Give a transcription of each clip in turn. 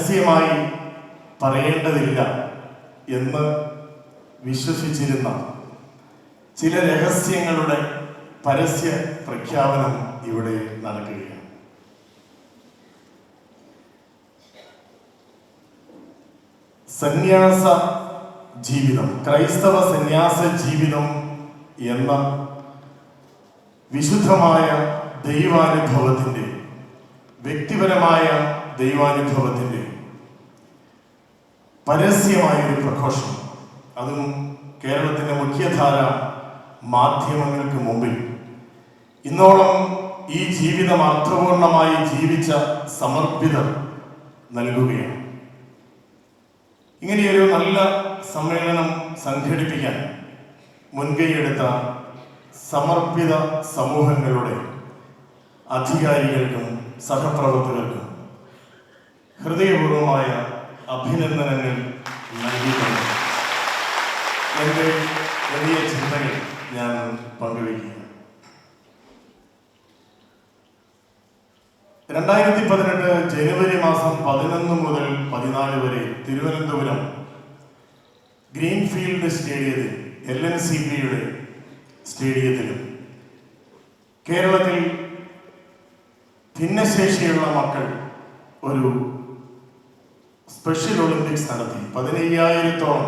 പരസ്യമായി പറയേണ്ടതില്ല എന്ന് വിശ്വസിച്ചിരുന്ന ചില രഹസ്യങ്ങളുടെ പരസ്യ പ്രഖ്യാപനം ഇവിടെ നടക്കുകയാണ്. സന്യാസ ജീവിതം, ക്രൈസ്തവ സന്യാസ ജീവിതം എന്ന വിശുദ്ധമായ ദൈവാനുഭവത്തിൻ്റെ, വ്യക്തിപരമായ ദൈവാനുഭവത്തിൻ്റെ പരസ്യമായൊരു പ്രഘോഷണം, അതും കേരളത്തിൻ്റെ മുഖ്യധാര മാധ്യമങ്ങൾക്ക് മുമ്പിൽ ഇന്നോളം ഈ ജീവിതം അർത്ഥപൂർണമായി ജീവിച്ച സമർപ്പിതർ നൽകുകയാണ്. ഇങ്ങനെയൊരു നല്ല സമ്മേളനം സംഘടിപ്പിക്കാൻ മുൻകൈയെടുത്ത സമർപ്പിത സമൂഹങ്ങളുടെ അധികാരികൾക്കും സഹപ്രവർത്തകർക്കും ഹൃദയപൂർവമായ അഭിനന്ദനങ്ങൾ നൽകിയിട്ടുണ്ട്. എൻ്റെ വലിയ ചിന്തകൾ ഞാൻ പങ്കുവയ്ക്കുകയാണ്. 2018 ജനുവരി മാസം 11 മുതൽ 14 വരെ തിരുവനന്തപുരം ഗ്രീൻഫീൽഡ് സ്റ്റേഡിയത്തിൽ, LNCPയുടെ സ്റ്റേഡിയത്തിലും കേരളത്തിൽ ഭിന്നശേഷിയുള്ള മക്കൾ ഒരു സ്പെഷ്യൽ ഒളിമ്പിക്സ് നടത്തി. 15,000-ഓളം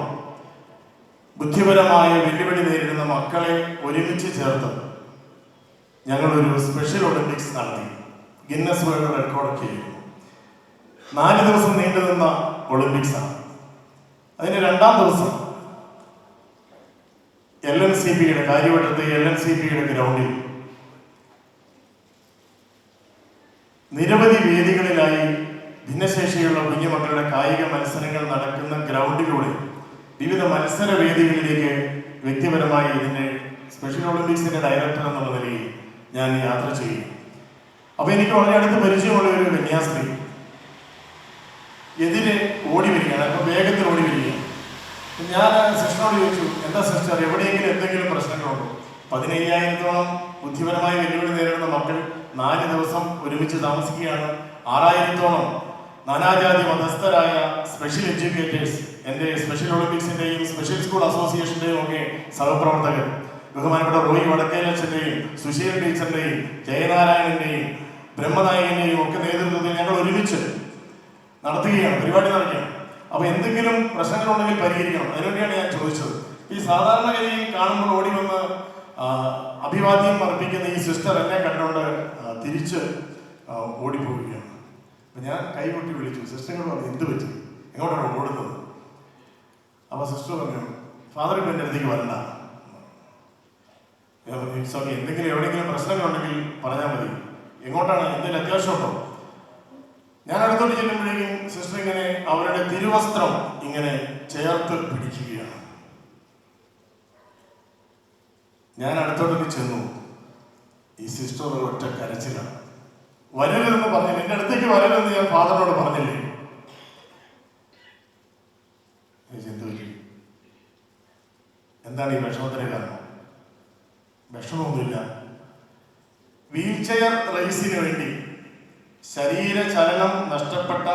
ബുദ്ധിപരമായ വെല്ലുവിളി നേരിടുന്ന മക്കളെ ഒരുമിച്ച് ചേർത്ത് ഞങ്ങളൊരു സ്പെഷ്യൽ ഒളിമ്പിക്സ് നടത്തി. ഗിന്നസ് വേൾഡ് റെക്കോർഡ് ചെയ്തു. 4 ദിവസം നീണ്ടു നിന്ന ഒളിമ്പിക്സാണ്. അതിന് 2ാം ദിവസം LNCPയുടെ കാര്യവട്ടത്തെ LNCPയുടെ ഗ്രൗണ്ടിൽ നിരവധി വേദികളിലായി ഭിന്നശേഷിയുള്ള കുഞ്ഞുമക്കളുടെ കായിക മത്സരങ്ങൾ നടക്കുന്ന ഗ്രൗണ്ടിലൂടെ വിവിധ മത്സര വേദികളിലേക്ക് വ്യക്തിപരമായി ഇതിൻ്റെ സ്പെഷ്യൽ ഒളിമ്പിക്സിന്റെ ഡയറക്ടർ എന്നുള്ള നിലയിൽ ഞാൻ യാത്ര ചെയ്യും. അപ്പൊ എനിക്ക് വളരെ അടുത്ത് പരിചയമുള്ള ഒരു കന്യാസ്ത്രീ എതിരെ ഓടി വരികയാണ്. അപ്പൊ വേഗത്തിൽ ഓടി വരികയാണ്. ഞാൻ സിസ്റ്ററോട് ചോദിച്ചു, എന്താ സിസ്റ്റർ, എവിടെയെങ്കിലും എന്തെങ്കിലും പ്രശ്നങ്ങളുണ്ടോ? 15,000-ഓളം ബുദ്ധിപരമായ വെല്ലുവിളി നേരിടുന്ന മക്കൾ 4 ദിവസം ഒരുമിച്ച് താമസിക്കുകയാണ്. 6,000-ഓളം നാനാജാതി മതസ്ഥരായ സ്പെഷ്യൽ എഡ്യൂക്കേറ്റേഴ്സ്, എൻ്റെ സ്പെഷ്യൽ ഒളിമ്പിക്സിന്റെയും സ്പെഷ്യൽ സ്കൂൾ അസോസിയേഷന്റെയും ഒക്കെ സഹപ്രവർത്തകർ, ബഹുമാനപ്പെട്ട റോയി വടക്കേലച്ഛന്റെയും സുശീൽ ടീച്ചറിന്റെയും ജയനാരായണന്റെയും ബ്രഹ്മനായകന്റെയും ഒക്കെ നേതൃത്വത്തിൽ ഞങ്ങൾ ഒരുമിച്ച് നടത്തുകയാണ്, പരിപാടി നടക്കുകയാണ്. അപ്പൊ എന്തെങ്കിലും പ്രശ്നങ്ങളുണ്ടെങ്കിൽ പരിഹരിക്കണം. അതിനുവേണ്ടിയാണ് ഞാൻ ചോദിച്ചത്. ഈ സാധാരണഗതിയിൽ കാണുമ്പോൾ ഓടി വന്ന് അഭിവാദ്യം അർപ്പിക്കുന്ന ഈ സിസ്റ്റർ എന്നെ കണ്ടുകൊണ്ട് തിരിച്ച് ഓടിപ്പോവുകയാണ്. അപ്പൊ ഞാൻ കൈകൊട്ടി വിളിച്ചു. സിസ്റ്ററിനോട് പറഞ്ഞു, എന്ത് പറ്റി, എങ്ങോട്ടാണ് ഓടുന്നത്? അപ്പൊ സിസ്റ്റർ പറഞ്ഞു, ഫാദർ ഇപ്പം എൻ്റെ അടുത്തേക്ക് വരണ്ട. ഞാൻ പറഞ്ഞു, ഇറ്റ്സ് ഓക്കേ, എന്തെങ്കിലും എവിടെയെങ്കിലും പ്രശ്നങ്ങളുണ്ടെങ്കിൽ പറഞ്ഞാൽ മതി. എങ്ങോട്ടാണ്, എന്തെങ്കിലും അത്യാവശ്യമുണ്ടോ? ഞാൻ അടുത്തോട്ട് ചെല്ലുമ്പോഴേക്കും സിസ്റ്റർ ഇങ്ങനെ അവരുടെ തിരുവസ്ത്രം ഇങ്ങനെ ചേർത്ത് പിടിക്കുകയാണ്. ഞാൻ അടുത്തോട്ട് ചെന്നു. ഈ സിസ്റ്റർ ഒറ്റ കരച്ചിലാണ്. വരരുതെന്ന് പറഞ്ഞില്ല, എൻ്റെ അടുത്തേക്ക് വരരുതെന്ന് ഞാൻ ഫാദറിനോട് പറഞ്ഞില്ലേ. എന്താണ് ഈ വിഷമത്തിന് കാരണം? വിഷമമൊന്നുമില്ല. വീൽ ചെയർ റേസിന് വേണ്ടി, ശരീര ചലനം നഷ്ടപ്പെട്ട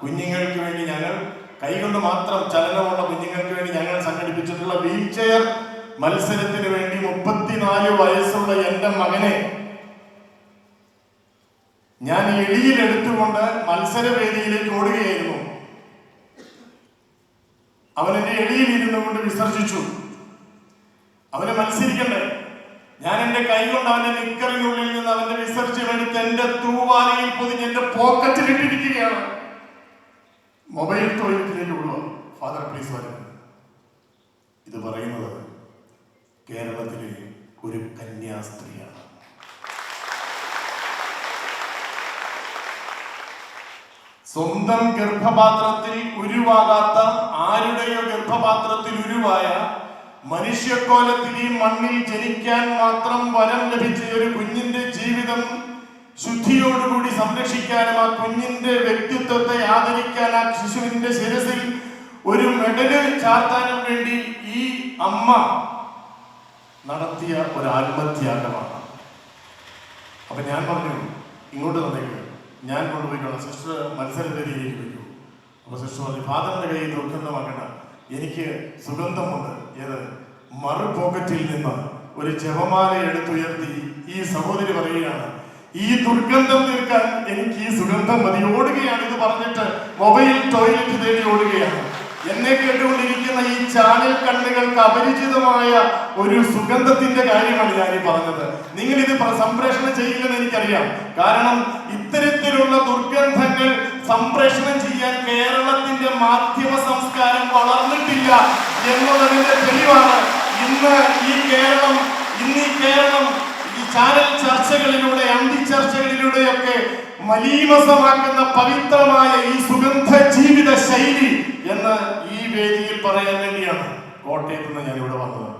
കുഞ്ഞുങ്ങൾക്ക് വേണ്ടി, ഞങ്ങൾ കൈകൊണ്ട് മാത്രം ചലനമുള്ള കുഞ്ഞുങ്ങൾക്ക് വേണ്ടി ഞങ്ങൾ സംഘടിപ്പിച്ചിട്ടുള്ള വീൽ ചെയർ മത്സരത്തിന് വേണ്ടി 34 വയസ്സുള്ള എൻ്റെ മകനെ ഞാൻ എളിയിലെടുത്തുകൊണ്ട് മത്സരവേദിയിലേക്ക് ഓടുകയായിരുന്നു. അവൻ എൻ്റെ എളിയിൽ ഇരുന്നു കൊണ്ട് വിസർജിച്ചു. അവന് മത്സരിക്കണ്ടേ? ഞാൻ എൻ്റെ കൈ കൊണ്ട് അവന്റെ നിക്കറിനുള്ളിൽ നിന്ന് അവന്റെ വിസർജ്യം എടുത്ത് എന്റെ തൂവാലയിൽ പൊതിഞ്ഞ് എന്റെ പോക്കറ്റിൽ ഇട്ടിരിക്കുകയാണ്. മൊബൈൽ ടോയ്ലറ്റിലേക്ക് ഉള്ളു. ഫാദർ പ്ലീസ് വരുന്നത്. ഇത് പറയുന്നത് കേരളത്തിലെ ഒരു കന്യാസ്ത്രീയാണ്. സ്വന്തം ഗർഭപാത്രത്തിൽ ഉരുവാകാത്ത, ആരുടെയോ ഗർഭപാത്രത്തിൽ ഉരുവായ, മനുഷ്യക്കോലത്തിൽ ഈ മണ്ണിൽ ജനിക്കാൻ മാത്രം വരം ലഭിച്ച ഒരു കുഞ്ഞിന്റെ ജീവിതം ശുദ്ധിയോടുകൂടി സംരക്ഷിക്കാനും ആ കുഞ്ഞിന്റെ വ്യക്തിത്വത്തെ ആദരിക്കാൻ ആ ശിശുവിന്റെ ശിരസിൽ ഒരു മെഡല് ചാർത്താനും വേണ്ടി ഈ അമ്മ നടത്തിയ ഒരു ആത്മത്യാഗമാണ്. അപ്പൊ ഞാൻ പറഞ്ഞു, ഇങ്ങോട്ട് തന്നേക്ക്, ഞാൻ കൊണ്ടുപോയിക്കോളാം, സിസ്റ്റർ മത്സരവേദിയിലേക്ക് വരൂ. അപ്പൊ സിസ്റ്റർ പറഞ്ഞു, ഫാദറിന്റെ കയ്യിൽ ദുർഗന്ധമാക്കണ്ട, എനിക്ക് സുഗന്ധമുണ്ട്. ഏത്? മറു പോക്കറ്റിൽ നിന്ന് ഒരു ജപമാല എടുത്തുയർത്തി ഈ സഹോദരി പറയുകയാണ്, ഈ ദുർഗന്ധം തീർക്കാൻ എനിക്ക് ഈ സുഗന്ധം മതി. ഓടുകയാണ് ഇത് പറഞ്ഞിട്ട് മൊബൈൽ ടോയ്ലറ്റ് തേടി ഓടുകയാണ്. എന്നെ കേട്ടുകൊണ്ടിരിക്കുന്ന ഈ ചാനൽ കണ്ണുകൾക്ക് അപരിചിതമായ ഒരു സുഗന്ധത്തിന്റെ കാര്യമാണ് ഞാൻ ഈ പറഞ്ഞത്. നിങ്ങൾ ഇത് സംപ്രേഷണം ചെയ്യില്ലെന്ന് എനിക്കറിയാം. കാരണം ഇത്തരത്തിലുള്ള ദുർഗന്ധങ്ങൾ സംപ്രേഷണം ചെയ്യാൻ കേരളത്തിന്റെ മാധ്യമ സംസ്കാരം വളർന്നിട്ടില്ല എന്നുള്ളതിന്റെ തെളിവാണ് ഇന്ന് ഈ കേരളം ഈ ചാനൽ ചർച്ചകളിലൂടെ, അന്തിച്ചർച്ചകളിലൂടെയൊക്കെ മലീമസമാക്കുന്ന പവിത്രമായ ഈ സുഗന്ധ ജീവിത ശൈലി എന്ന് ഈ വേദിയിൽ പറയാൻ വേണ്ടിയാണ് കോട്ടയത്ത് നിന്ന് ഞാൻ ഇവിടെ വന്നത്.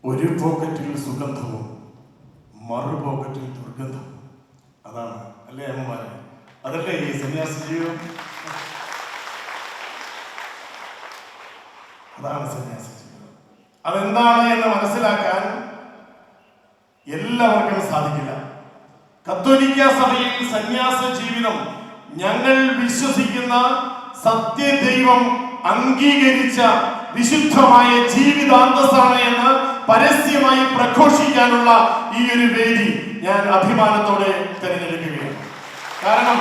ഒരു പോക്കറ്റിൽ സുഗന്ധവും മറു പോക്കറ്റിൽ ദുർഗന്ധവും. അതാണ് അല്ലേ അമ്മമാരെ? അതല്ലേ ഈ സന്യാസ ജീവിതം? അതാണ് സന്യാസ ജീവിതം. അതെന്താണ് എന്ന് മനസ്സിലാക്കാൻ എല്ലാവർക്കും സാധിക്കില്ല. കത്തോലിക്ക സഭയിൽ സന്യാസ ജീവിതം ഞങ്ങൾ വിശ്വസിക്കുന്ന സത്യദൈവം അംഗീകരിച്ച വിശുദ്ധമായ ജീവിതാന്തസ്സാണ് എന്ന് പരസ്യമായി പ്രഘോഷിക്കാനുള്ള ഈ ഒരു വേദി ഞാൻ അഭിമാനത്തോടെ തിരഞ്ഞെടുക്കുകയാണ്. കാരണം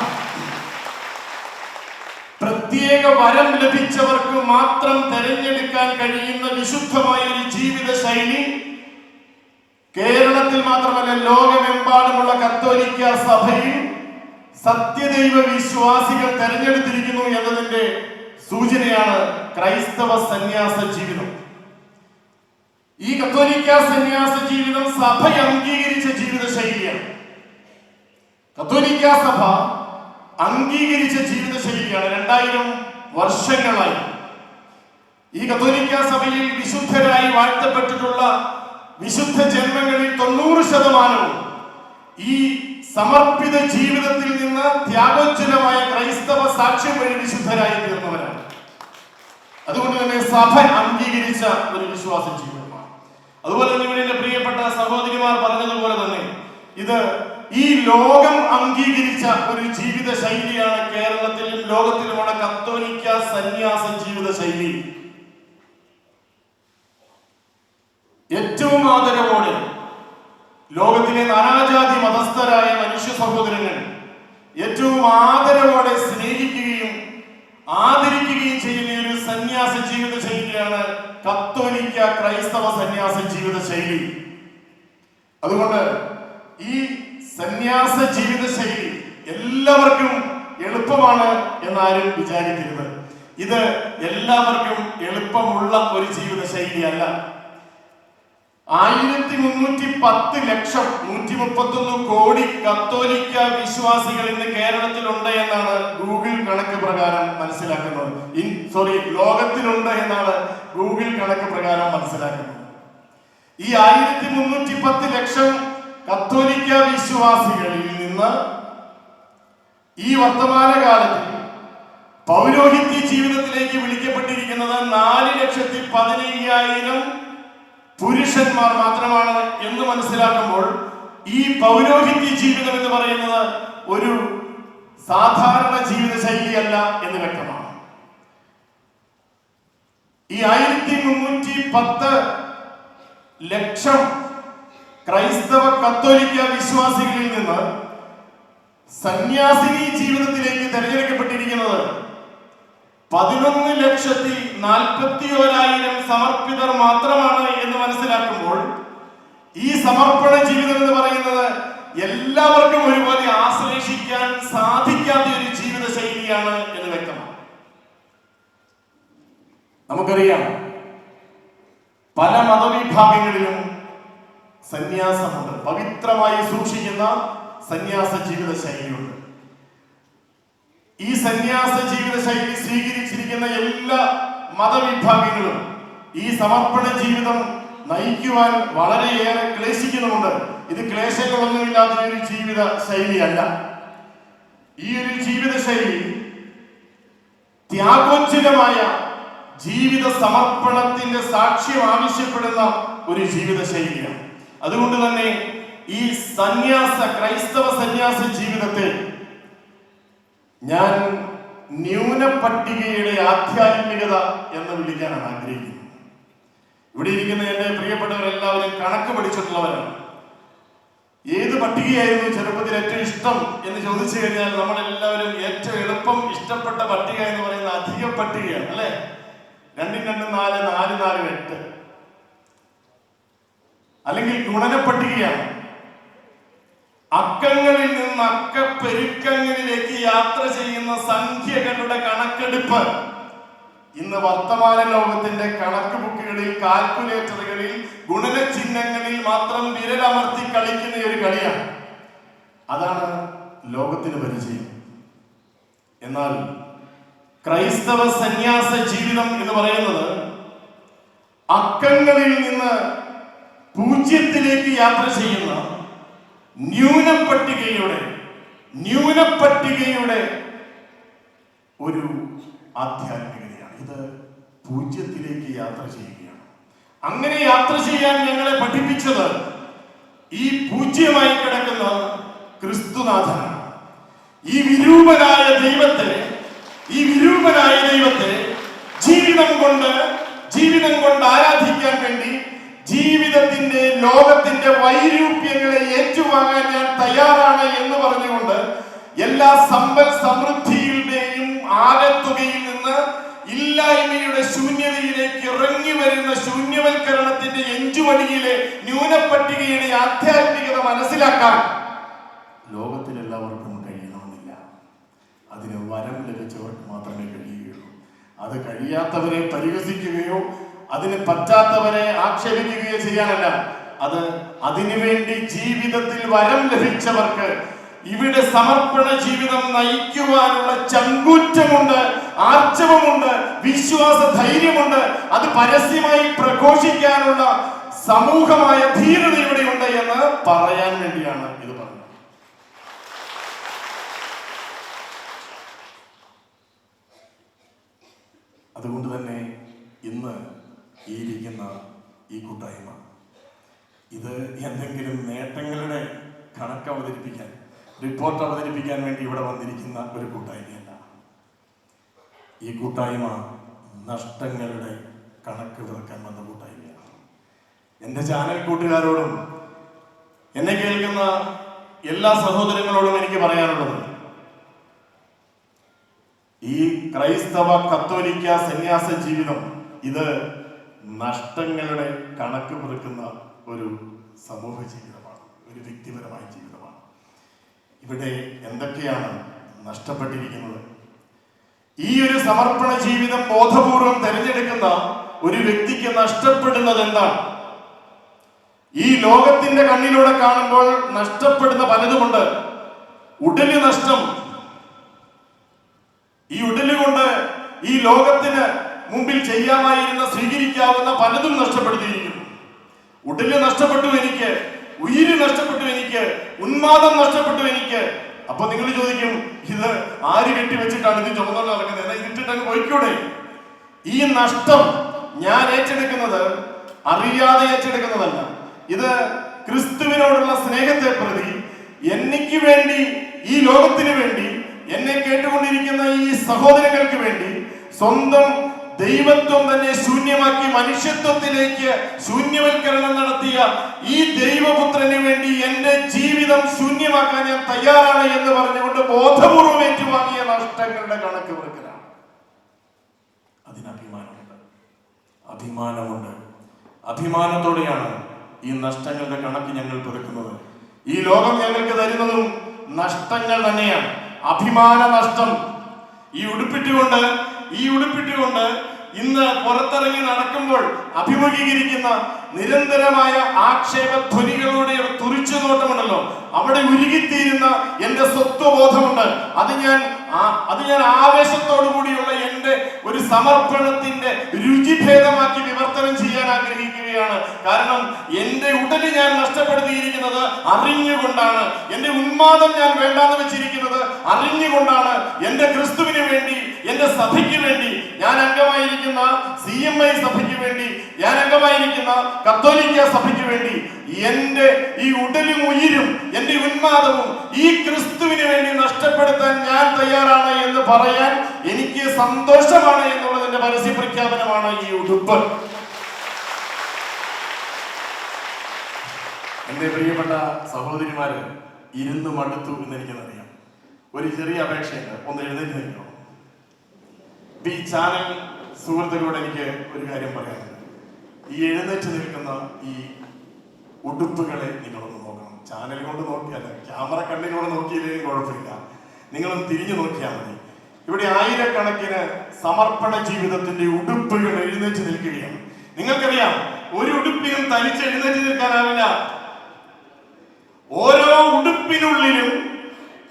പ്രത്യേക വരം ലഭിച്ചവർക്ക് മാത്രം തിരഞ്ഞെടുക്കാൻ കഴിയുന്ന വിശുദ്ധമായ ഒരു ജീവിത ശൈലി കേരളത്തിൽ മാത്രമല്ല ലോകമെമ്പാടുമുള്ള കത്തോലിക്ക സഭയിൽ സത്യദൈവ വിശ്വാസികൾ തെരഞ്ഞെടുത്തിരിക്കുന്നു എന്നതിന്റെ സൂചനയാണ് ക്രൈസ്തവ സന്യാസ ജീവിതം. ഈ കത്തോലിക്ക സന്യാസ ജീവിതം സഭ അംഗീകരിച്ച ജീവിത ശൈലിയാണ്. കത്തോലിക്ക സഭ അംഗീകരിച്ച ജീവിത ശൈലിയാണ്. 2000 വർഷങ്ങളായി ഈ കത്തോലിക്ക സഭയിൽ വിശുദ്ധരായി വാഴ്ത്തപ്പെട്ടിട്ടുള്ള വിശുദ്ധ ജന്മങ്ങളിൽ 90% ഈ സമർപ്പിത ജീവിതത്തിൽ നിന്ന് ത്യാഗോജ്വലമായ ക്രൈസ്തവ സാക്ഷ്യം വഴി വിശുദ്ധരായി തീർന്നവരാണ്. അതുകൊണ്ട് തന്നെ സഭ അംഗീകരിച്ച ഒരു വിശ്വാസ ജീവിതമാണ്. അതുപോലെ തന്നെ ഇവിടെ എന്റെ പ്രിയപ്പെട്ട സഹോദരിമാർ പറഞ്ഞതുപോലെ തന്നെ ഇത് ഈ ലോകം അംഗീകരിച്ച ഒരു ജീവിത ശൈലിയാണ് കേരളത്തിലും ലോകത്തിലുമുള്ള കത്തോലിക്ക സന്യാസ ജീവിത ശൈലി. ഏറ്റവും ആദരവോടെ ലോകത്തിലെ നാനാജാതി മതസ്ഥരായ മനുഷ്യ സഹോദരങ്ങൾ ഏറ്റവും ആദരവോടെ സ്നേഹിക്കുകയും ആദരിക്കുകയും ചെയ്യുന്ന ഒരു സന്യാസ ജീവിത ശൈലിയാണ് കത്തോലിക്ക ക്രൈസ്തവ സന്യാസ ജീവിത ശൈലി. അതുകൊണ്ട് ഈ സന്യാസ ജീവിത ശൈലി എല്ലാവർക്കും എളുപ്പമാണ് എന്നാരും വിചാരിക്കരുത്. ഇത് എല്ലാവർക്കും എളുപ്പമുള്ള ഒരു ജീവിത ശൈലിയല്ല. 1310 ലക്ഷം 131 കോടി കത്തോലിക്ക വിശ്വാസികൾ ഇന്ന് കേരളത്തിലുണ്ട് എന്നാണ് ഗൂഗിൾ കണക്ക് പ്രകാരം മനസ്സിലാക്കുന്നത്. ലോകത്തിലുണ്ട് എന്നാണ് ഗൂഗിൾ കണക്ക് പ്രകാരം മനസ്സിലാക്കുന്നത്. ഈ 1310 ലക്ഷം കത്തോലിക്ക വിശ്വാസികളിൽ നിന്ന് ഈ വർത്തമാനകാലത്തിൽ പൗരോഹിത്യ ജീവിതത്തിലേക്ക് വിളിക്കപ്പെട്ടിരിക്കുന്നത് 4,15,000 പുരുഷന്മാർ മാത്രമാണ് എന്ന് മനസ്സിലാക്കുമ്പോൾ ഈ പൗരോഹിത്യ ജീവിതം എന്ന് പറയുന്നത് ഒരു സാധാരണ ജീവിത ശൈലിയല്ല എന്ന് വ്യക്തമാണ്. ഈ 1310 ലക്ഷം ക്രൈസ്തവ കത്തോലിക്ക വിശ്വാസികളിൽ നിന്ന് സന്യാസിനി ജീവിതത്തിലേക്ക് തിരഞ്ഞെടുക്കപ്പെട്ടിരിക്കുന്നത് 11,41,000 സമർപ്പിതർ മാത്രമാണ് എന്ന് മനസ്സിലാക്കുമ്പോൾ ഈ സമർപ്പണ ജീവിതം എന്ന് പറയുന്നത് എല്ലാവർക്കും ഒരുപോലെ ആശ്ലേഷിക്കാൻ സാധിക്കാത്ത ഒരു ജീവിത ശൈലിയാണ് എന്ന് വ്യക്തമാണ്. നമുക്കറിയാം പല മതവിഭാഗങ്ങളിലും സന്യാസമുണ്ട്. പവിത്രമായി സൂക്ഷിക്കുന്ന സന്യാസ ജീവിത ശൈലിയുണ്ട്. ഈ സന്യാസ ജീവിത ശൈലി സ്വീകരിച്ചിരിക്കുന്ന എല്ലാ മതവിഭാഗങ്ങളും ഈ സമർപ്പണ ജീവിതം നയിക്കുവാൻ വളരെയേറെ ക്ലേശിക്കുന്നുമുണ്ട്. ഇത് ക്ലേശങ്ങളൊന്നുമില്ലാത്ത ഒരു ജീവിത ശൈലിയല്ല. ഈ ഒരു ജീവിത ശൈലി ത്യാഗോജ്വലമായ ജീവിത സമർപ്പണത്തിന്റെ സാക്ഷ്യം ആവശ്യപ്പെടുന്ന ഒരു ജീവിത ശൈലിയാണ്. അതുകൊണ്ട് തന്നെ ഈ ക്രൈസ്തവ സന്യാസ ജീവിതത്തെ ഞാൻ ന്യൂനപട്ടികയുടെ ആധ്യാത്മികത എന്ന് വിളിക്കാനാണ് ആഗ്രഹിക്കുന്നത്. ഇവിടെ ഇരിക്കുന്ന എന്റെ പ്രിയപ്പെട്ടവരെല്ലാവരും കണക്ക് പഠിച്ചിട്ടുള്ളവരാണ്. ഏത് പട്ടികയായിരുന്നു ചെറുപ്പത്തിൽ ഏറ്റവും ഇഷ്ടം എന്ന് ചോദിച്ചു കഴിഞ്ഞാൽ നമ്മളെല്ലാവരും ഏറ്റവും എളുപ്പം ഇഷ്ടപ്പെട്ട പട്ടിക എന്ന് പറയുന്ന അധിക പട്ടികയാണ്, അല്ലെ? 2 2 4 4 4 8 അല്ലെങ്കിൽ ഗുണന പട്ടികയാണ്. അക്കങ്ങളിൽ നിന്ന് അക്കപ്പെരുക്കങ്ങളിലേക്ക് യാത്ര ചെയ്യുന്ന സംഖ്യകളുടെ കണക്കെടുപ്പ് ഇന്ന് വർത്തമാന ലോകത്തിന്റെ കണക്ക് ബുക്കുകളിൽ, കാൽക്കുലേറ്ററുകളിൽ, ഗുണന ചിഹ്നങ്ങളിൽ മാത്രം വിരലമർത്തി കളിക്കുന്ന ഒരു കളിയാണ്. അതാണ് ലോകത്തിന് പരിചയം. എന്നാൽ ക്രൈസ്തവ സന്യാസ ജീവിതം എന്ന് പറയുന്നത് അക്കങ്ങളിൽ നിന്ന് പൂജ്യത്തിലേക്ക് യാത്ര ചെയ്യുന്ന ന്യൂനപട്ടികയുടെ ഒരു ആധ്യാത്മികതയാണ്. ഇത് പൂജ്യത്തിലേക്ക് യാത്ര ചെയ്യുകയാണ്. അങ്ങനെ യാത്ര ചെയ്യാൻ ഞങ്ങളെ പഠിപ്പിച്ചത് ഈ പൂജ്യമായി കിടക്കുന്ന ക്രിസ്തുനാഥനാണ്. ഈ വിരൂപനായ ദൈവത്തെ ജീവിതം കൊണ്ട് ആരാധിക്കാൻ വേണ്ടി, ജീവിതത്തിന്റെ ലോകത്തിന്റെ വൈരൂപ്യങ്ങളെ ഏറ്റുവാങ്ങാൻ ഞാൻ തയ്യാറാണ് എന്ന് പറഞ്ഞുകൊണ്ട് എല്ലാ സമ്പൽ സമൃദ്ധിയുടെയും ആകത്തുകയിൽ നിന്ന് ഇല്ലായ്മയുടെ ശൂന്യതയിലേക്ക് ഇറങ്ങി വരുന്ന ശൂന്യവൽക്കരണത്തിന്റെ എഞ്ചുവടിയിലെ ന്യൂനപട്ടികയുടെ ആധ്യാത്മികത മനസ്സിലാക്കാൻ ലോകത്തിലെല്ലാവർക്കും കഴിയണമെന്നില്ല. അതിന് വരം ലഭിച്ചവർക്ക് മാത്രമേ കഴിയുകയുള്ളൂ. അത് കഴിയാത്തവരെ പരിഹസിക്കുകയോ അതിന് പറ്റാത്തവരെ ആക്ഷേപിക്കുകയോ ചെയ്യാനല്ല. അതിനുവേണ്ടി ജീവിതത്തിൽ വരം ലഭിച്ചവർക്ക് ഇവിടെ സമർപ്പണ ജീവിതം നയിക്കുവാനുള്ള ചങ്കൂറ്റമുണ്ട്, ആർജവമുണ്ട്, വിശ്വാസ ധൈര്യമുണ്ട്. അത് പരസ്യമായി പ്രഘോഷിക്കാനുള്ള സമൂഹമായ ധീരത ഇവിടെയുണ്ട് എന്ന് പറയാൻ വേണ്ടിയാണ് ഇത് പറഞ്ഞത്. അതുകൊണ്ട് തന്നെ ഇന്ന് ഈ ഇരിക്കുന്ന ഈ കൂട്ടായ്മ ഇത് എന്തെങ്കിലും നേട്ടങ്ങളുടെ കണക്ക് അവതരിപ്പിക്കാൻ, റിപ്പോർട്ട് അവതരിപ്പിക്കാൻ വേണ്ടി ഇവിടെ വന്നിരിക്കുന്ന ഒരു കൂട്ടായ്മയല്ല. ഈ കൂട്ടായ്മ നഷ്ടങ്ങളുടെ കണക്ക് വെറുക്കാൻ വന്ന കൂട്ടായ്മയാണ്. എൻ്റെ ചാനൽ കൂട്ടുകാരോടും എന്നെ കേൾക്കുന്ന എല്ലാ സഹോദരങ്ങളോടും എനിക്ക് പറയാനുള്ളത്, ഈ ക്രൈസ്തവ കത്തോലിക്ക സന്യാസ ജീവിതം ഇത് നഷ്ടങ്ങളുടെ കണക്ക് പെറുക്കുന്ന ഒരു സമൂഹ ജീവിതമാണ്, ഒരു വ്യക്തിപരമായ ജീവിതമാണ്. ഇവിടെ എന്തൊക്കെയാണ് നഷ്ടപ്പെട്ടിരിക്കുന്നത്? ഈ ഒരു സമർപ്പണ ജീവിതം ബോധപൂർവം തിരഞ്ഞെടുക്കുന്ന ഒരു വ്യക്തിക്ക് നഷ്ടപ്പെടുന്നത് എന്താണ്? ഈ ലോകത്തിന്റെ കണ്ണിലൂടെ കാണുമ്പോൾ നഷ്ടപ്പെടുന്ന പലതുമുണ്ട്. ഉടല് നഷ്ടം. ഈ ഉടല് കൊണ്ട് ഈ ലോകത്തിന് മുമ്പിൽ ചെയ്യാമായിരുന്ന, സ്വീകരിക്കാവുന്ന പലതും നഷ്ടപ്പെടുത്തിയിരിക്കുന്നു. ഉടല് നഷ്ടപ്പെട്ടു എനിക്ക്, ഉയിര് നഷ്ടപ്പെട്ടു എനിക്ക്, ഉന്മാദം നഷ്ടപ്പെട്ടു എനിക്ക്. അപ്പൊ നിങ്ങൾ ചോദിക്കും, ഇത് ആര് കെട്ടിവെച്ചിട്ടാണ് ഇത് ചുമന്നുകൊണ്ട് നടക്കുന്നത്? ഇതിട്ടിട്ട് പോയിക്കൂടെ? ഈ നഷ്ടം ഞാൻ ഏറ്റെടുക്കുന്നത് അറിയാതെ ഏറ്റെടുക്കുന്നതല്ല. ഇത് ക്രിസ്തുവിനോടുള്ള സ്നേഹത്തെ പ്രതി, എനിക്ക് വേണ്ടി, ഈ ലോകത്തിന് വേണ്ടി, എന്നെ കേട്ടുകൊണ്ടിരിക്കുന്ന ഈ സഹോദരങ്ങൾക്ക് വേണ്ടി സ്വന്തം ദൈവത്വം തന്നെ ശൂന്യമാക്കി മനുഷ്യത്വത്തിലേക്ക് ശൂന്യവൽക്കരണം നടത്തിയ ഈ ദൈവപുത്രന് വേണ്ടി എന്റെ ജീവിതം ശൂന്യമാക്കാൻ ഞാൻ തയ്യാറാണ് എന്ന് പറഞ്ഞുകൊണ്ട് ബോധപൂർവം ഏറ്റുവാങ്ങിയ നഷ്ടങ്ങളുടെ കണക്ക് വെറുക്കലാണ്. അതിന് അഭിമാനമുണ്ട്. അഭിമാനത്തോടെയാണ് ഈ നഷ്ടങ്ങളുടെ കണക്ക് ഞങ്ങൾ പെറുക്കുന്നത്. ഈ ലോകം ഞങ്ങൾക്ക് തരുന്നതും നഷ്ടങ്ങൾ തന്നെയാണ്. അഭിമാന നഷ്ടം. ഈ ഉടുപ്പിട്ടുകൊണ്ട് ഇന്ന് പുറത്തിറങ്ങി നടക്കുമ്പോൾ അഭിമുഖീകരിക്കുന്ന നിരന്തരമായ ആക്ഷേപധ്വനികളുടെ തുറിച്ചുനോട്ടമുണ്ടല്ലോ, അവിടെ ഉരുകിത്തീരുന്ന എന്റെ സ്വത്വബോധമുണ്ട്. അത് ഞാൻ ആവേശത്തോടു കൂടിയുള്ള എന്റെ ഒരു സമർപ്പണത്തിന്റെ രുചിഭേദമാക്കി വിവർത്തനം ചെയ്യാൻ ആഗ്രഹിക്കുകയാണ്. കാരണം എന്റെ ഉടല് ഞാൻ നഷ്ടപ്പെടുത്തിയിരിക്കുന്നത് അറിഞ്ഞുകൊണ്ടാണ്. എന്റെ ഉന്മാദം ഞാൻ വേണ്ടാന്ന് വെച്ചിരിക്കുന്നത് അറിഞ്ഞുകൊണ്ടാണ്. എന്റെ ക്രിസ്തുവിന് വേണ്ടി, എന്റെ സഭയ്ക്ക് വേണ്ടി, ഞാൻ അംഗമായിരിക്കുന്ന CMI സഭയ്ക്ക് വേണ്ടി, ഞാൻ അംഗമായിരിക്കുന്ന കത്തോലിക്ക സഭയ്ക്ക് വേണ്ടി എന്റെ ഈ ഉടലും ഉയിരും എന്റെ ഉന്മാദവും ഈ ക്രിസ്തുവിന് വേണ്ടി നഷ്ടപ്പെടുത്താൻ ഞാൻ തയ്യാറാണ് എന്ന് പറയാൻ എനിക്ക് സന്തോഷമാണ് എന്നുള്ളതിന്റെ പരസ്യ പ്രഖ്യാപനമാണ് ഈ ഉടുപ്പ്. എന്റെ പ്രിയപ്പെട്ട സഹോദരിമാര്, ഇരുന്ന് മടുത്തു എന്ന് എനിക്കറിയാം. ഒരു ചെറിയ അപേക്ഷയുണ്ട്, ഒന്ന് എഴുന്നേറ്റ് നിൽക്കണം. ഈ ചാനൽ സുഹൃത്തുക്കളോട് എനിക്ക് ഒരു കാര്യം പറയാനുണ്ട്. ഈ എഴുന്നേറ്റ് നിൽക്കുന്ന ഈ ഉടുപ്പുകളെ നിങ്ങളൊന്ന് നോക്കണം. ചാനൽ കൊണ്ട് നോക്കിയല്ല, ക്യാമറ കണ്ണിലൂടെ നോക്കിയില്ലെങ്കിൽ കുഴപ്പമില്ല, നിങ്ങളൊന്ന് തിരിഞ്ഞു നോക്കിയാൽ മതി. ഇവിടെ ആയിരക്കണക്കിന് സമർപ്പണ ജീവിതത്തിന്റെ ഉടുപ്പുകൾ എഴുന്നേറ്റ് നിൽക്കുകയാണ്. നിങ്ങൾക്കറിയാം, ഒരു ഉടുപ്പിനും തനിച്ച് എഴുന്നേറ്റ് നിൽക്കാനാവില്ല. ഓരോ ഉടുപ്പിനുള്ളിലും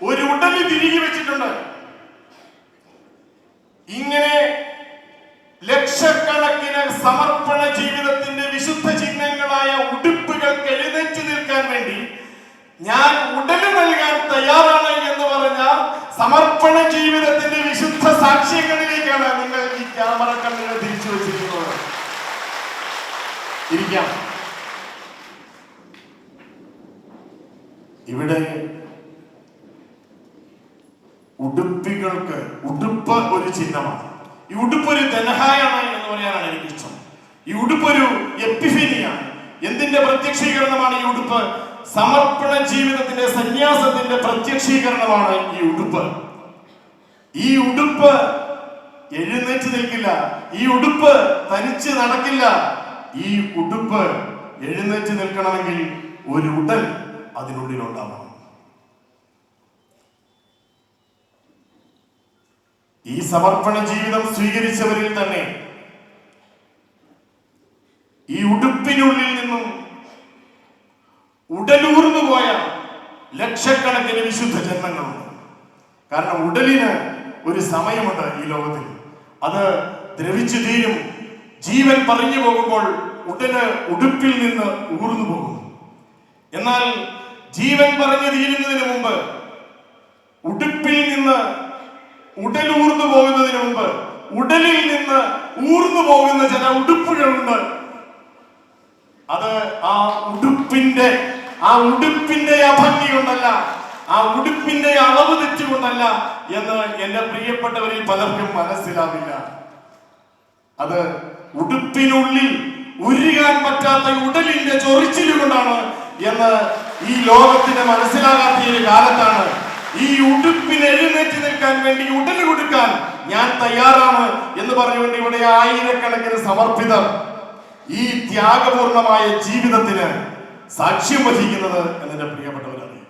ഒരു ഉടല് തിരികെ വെച്ചിട്ടുണ്ട്. ഇങ്ങനെ ലക്ഷക്കണക്കിന് സമർപ്പണ ജീവിതത്തിന്റെ വിശുദ്ധ ചിഹ്നങ്ങളായ ഉടുപ്പുകൾക്ക് എഴുന്നേറ്റ് നിൽക്കാൻ വേണ്ടി ഞാൻ ഉടല് നൽകാൻ തയ്യാറാണ് എന്ന് പറഞ്ഞ സമർപ്പണ ജീവിതത്തിന്റെ വിശുദ്ധ സാക്ഷ്യങ്ങളിലേക്കാണ് നിങ്ങൾ ഈ ക്യാമറ കണ്ണുകൾ തിരിച്ചു വെച്ചിരിക്കുന്നത്. ഇരിക്കാം. ഇവിടെ ഉടുപ്പികൾക്ക് ഉടുപ്പ് ഒരു ചിഹ്നമാണ്. ഈ ഉടുപ്പ് ഒരു ധനഹായാണ് എന്ന് പറയാനാണ് എനിക്കിഷ്ടം. ഈ ഉടുപ്പ് ഒരു എപ്പിഫനിയാണ്. എന്തിന്റെ പ്രത്യക്ഷീകരണമാണ് ഈ ഉടുപ്പ്? സമർപ്പണ ജീവിതത്തിന്റെ, സന്യാസത്തിന്റെ പ്രത്യക്ഷീകരണമാണ് ഈ ഉടുപ്പ്. ഈ ഉടുപ്പ് എഴുന്നേറ്റ് നിൽക്കില്ല. ഈ ഉടുപ്പ് തനിച്ച് നടക്കില്ല. ഈ ഉടുപ്പ് എഴുന്നേറ്റ് നിൽക്കണമെങ്കിൽ ഒരു ഉടൽ അതിനുള്ളിലുണ്ടാവണം. ഈ സമർപ്പണ ജീവിതം സ്വീകരിച്ചവരിൽ തന്നെ ഈ ഉടുപ്പിനുള്ളിൽ നിന്നും ഉടലൂർന്നു പോയ ലക്ഷക്കണക്കിന് വിശുദ്ധ ജന്മങ്ങളുണ്ട്. കാരണം ഉടലിന് ഒരു സമയമുണ്ട് ഈ ലോകത്തിൽ, അത് ദ്രവിച്ചു തീരും. ജീവൻ പറഞ്ഞു പോകുമ്പോൾ ഉടല് ഉടുപ്പിൽ നിന്ന് ഊർന്നു പോകും. എന്നാൽ ജീവൻ പറഞ്ഞു തീരുന്നതിന് മുമ്പ്, ഉടുപ്പിൽ നിന്ന് ഉടൽ ഊർന്നു പോകുന്നതിന് മുമ്പ്, ഉടലിൽ നിന്ന് ഊർന്നു പോകുന്ന ചില ഉടുപ്പുകളുണ്ട്. അത് ആ ഉടുപ്പിന്റെ അഭംഗി കൊണ്ടല്ല, ആ ഉടുപ്പിന്റെ അളവ് തെറ്റുകൊണ്ടല്ല എന്ന് എന്റെ പ്രിയപ്പെട്ടവരിൽ പലർക്കും മനസ്സിലാവില്ല. അത് ഉടുപ്പിനുള്ളിൽ ഉരുകാൻ പറ്റാത്ത ഉടലിന്റെ ചൊറിച്ചിലുകൊണ്ടാണ് എന്ന് ഈ ലോകത്തിന് മനസ്സിലാകാത്ത ഒരു കാലത്താണ് ഈ ഉടുപ്പിന് എഴുന്നേറ്റ് നിൽക്കാൻ വേണ്ടി ഉടല് കൊടുക്കാൻ ഞാൻ തയ്യാറാണ് എന്ന് പറഞ്ഞുകൊണ്ട് ഇവിടെ ആയിരക്കണക്കിന് സമർപ്പിതർ ഈ ത്യാഗപൂർണമായ ജീവിതത്തിന് സാക്ഷ്യം വഹിക്കുന്നത് എന്നെ പ്രിയപ്പെട്ടവരറിയും.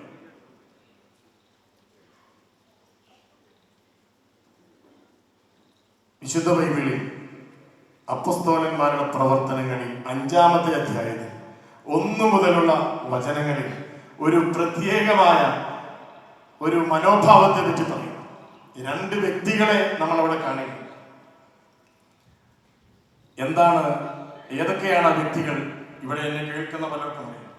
വിശുദ്ധ ബൈബിളിൽ അപ്പോസ്തലന്മാരുടെ പ്രവർത്തനങ്ങളിൽ 5-ാമത്തെ അധ്യായത്തിൽ 1 മുതലുള്ള വചനങ്ങളിൽ ഒരു പ്രത്യേകമായ ഒരു മനോഭാവത്തെ പറ്റി പറയും. 2 വ്യക്തികളെ നമ്മൾ അവിടെ കാണുക. എന്താണ്, ഏതൊക്കെയാണ് ആ വ്യക്തികൾ? ഇവിടെ എന്നെ കേൾക്കുന്ന പലർക്കും അറിയാം.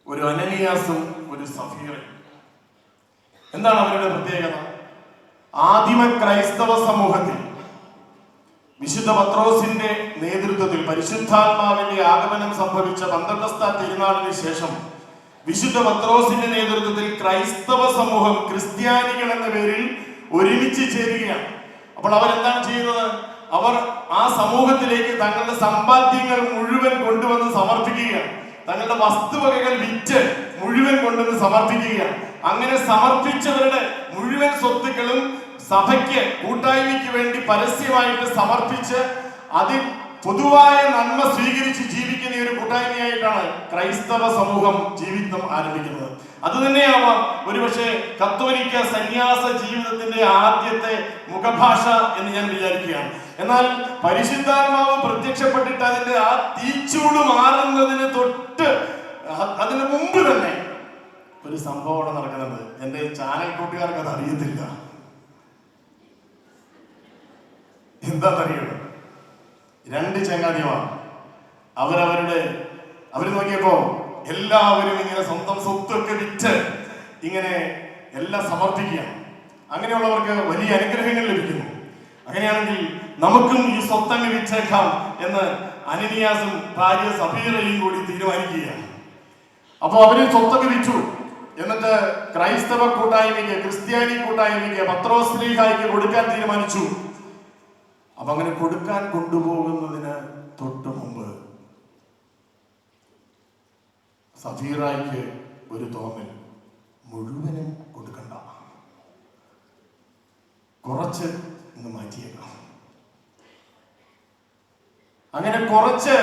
ഒരു അനനിയാസും ഒരു സഫീറയും. എന്താണ് അവരുടെ പ്രത്യേകത? ആദിമ ക്രൈസ്തവ സമൂഹത്തിൽ വിശുദ്ധ പത്രോസിന്റെ നേതൃത്വത്തിൽ പരിശുദ്ധാത്മാവിന്റെ ആഗമനം സംഭവിച്ച പന്തക്കോസ്താ തിരുനാളിന് ശേഷം വിശുദ്ധ പത്രോസിന്റെ നേതൃത്വത്തിൽ ക്രൈസ്തവ സമൂഹം, ക്രിസ്ത്യാനികൾ എന്ന പേരിൽ ഒരുമിച്ച് ചേരുകയാണ്. അപ്പോൾ അവരെന്താണ് ചെയ്യുന്നത്? അവർ ആ സമൂഹത്തിലേക്ക് തങ്ങളുടെ സമ്പാദ്യങ്ങൾ മുഴുവൻ കൊണ്ടുവന്ന് സമർപ്പിക്കുകയാണ്. തങ്ങളുടെ വസ്തുവകകൾ വിറ്റ് മുഴുവൻ കൊണ്ടുവന്ന് സമർപ്പിക്കുകയാണ്. അങ്ങനെ സമർപ്പിച്ചവരുടെ മുഴുവൻ സ്വത്തുക്കളും സഭയ്ക്ക്, കൂട്ടായ്മയ്ക്ക് വേണ്ടി പരസ്യമായിട്ട് സമർപ്പിച്ച് അതിൽ പൊതുവായ നന്മ സ്വീകരിച്ച് ജീവിക്കുന്ന ഒരു കൂട്ടായ്മയായിട്ടാണ് ക്രൈസ്തവ സമൂഹം ജീവിതം ആരംഭിക്കുന്നത്. അത് തന്നെയാവാം ഒരുപക്ഷെ കത്തോലിക്ക സന്യാസ ജീവിതത്തിന്റെ ആദ്യത്തെ മുഖഭാഷ എന്ന് ഞാൻ വിചാരിക്കുകയാണ്. എന്നാൽ പരിശുദ്ധാത്മാവ് പ്രത്യക്ഷപ്പെട്ടിട്ട് അതിന്റെ ആ തീച്ചൂട് മാറുന്നതിന് തൊട്ട് അതിന് മുമ്പ് തന്നെ ഒരു സംഭവം അവിടെ നടക്കുന്നുണ്ട്. എന്റെ ചാനൽ കൂട്ടുകാർക്ക് അത് അറിയത്തില്ല. എന്താണെന്നറിയോ? 2 ചങ്ങാതിമാർ അവർ നോക്കിയപ്പോ എല്ലാവരും ഇങ്ങനെ സ്വന്തം സ്വത്തൊക്കെ വിറ്റ് ഇങ്ങനെ എല്ലാം സമർപ്പിക്കുക. അങ്ങനെയുള്ളവർക്ക് വലിയ അനുഗ്രഹങ്ങൾ ലഭിക്കുന്നു. അങ്ങനെയാണെങ്കിൽ നമുക്കും ഈ സ്വത്തങ്ങ് വിറ്റേക്കാം എന്ന് അനനിയാസും ഭാര്യ സഫീറയും കൂടി തീരുമാനിക്കുകയാണ്. അപ്പൊ അവര് സ്വത്തൊക്കെ വിറ്റു. എന്നിട്ട് ക്രൈസ്തവ കൂട്ടായ്മയ്ക്ക്, ക്രിസ്ത്യാനി കൂട്ടായ്മയ്ക്ക്, പത്രോസ് ശ്ലീഹായ്ക്ക് കൊടുക്കാൻ തീരുമാനിച്ചു. അപ്പൊ അങ്ങനെ കൊടുക്കാൻ കൊണ്ടുപോകുന്നതിന് തൊട്ട് മുമ്പ് സഫീറായിക്ക് ഒരു തോന്നൽ, മുഴുവനും കൊടുക്കണ്ട, കുറച്ച് ഇന്ന് മാറ്റിയേക്കാം. അങ്ങനെ കുറച്ച്